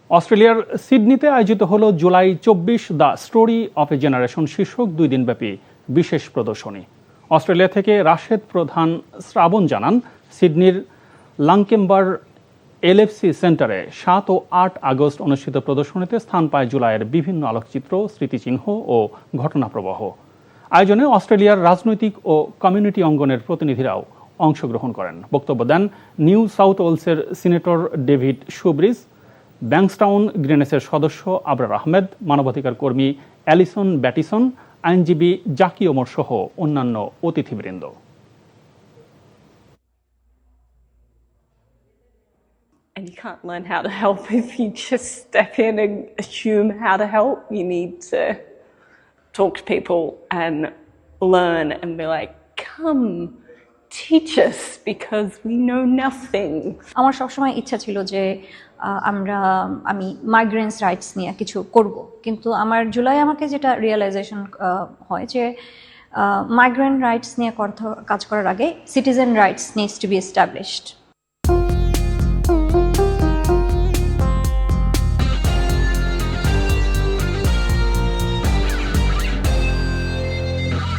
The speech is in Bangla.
অস্ট্রেলিয়ার সিডনিতে আয়োজিত হলো July 24 the story of A generation শীর্ষক 2 দিনব্যাপী বিশেষ প্রদর্শনী। অস্ট্রেলিয়া থেকে রাশেদ প্রধান শ্রাবণ জানান, সিডনির লাংকেম্বার এলএফসি সেন্টারে 7 ও 8 আগস্ট অনুষ্ঠিত প্রদর্শনীতে স্থান পায় জুলাইয়ের বিভিন্ন আলোকচিত্র, স্মৃতিচিহ্ন ও ঘটনাপ্রবাহ। আয়োজনে অস্ট্রেলিয়ার রাজনৈতিক ও কমিউনিটি অঙ্গনের প্রতিনিধিরাও অংশগ্রহণ করেন। বক্তব্য দেন নিউ সাউথ ওয়েলসের সিনেটর ডেভিড শুব্রিজ, ব্যাংকস্টাউন গ্রিনেসের সদস্য আবরার আহমেদ, মানবাধিকার কর্মী অ্যালিসন ব্যাটিসন, আইনজীবী জাকি ওমর সহ অন্যান্য অতিথিবৃন্দ। And you can't learn how to help if you just step in and assume how to help. You need to talk to people and learn and be like, come, teach us because we know nothing. আমার সবসময় ইচ্ছা ছিল যে আমি মাইগ্রেন্টস রাইটস নিয়ে কিছু করব, কিন্তু আমার জুলাই আমাকে যেটা রিয়েলাইজেশন হয় যে মাইগ্রেন্ট রাইটস নিয়ে কাজ করার আগে citizen rights needs to B established.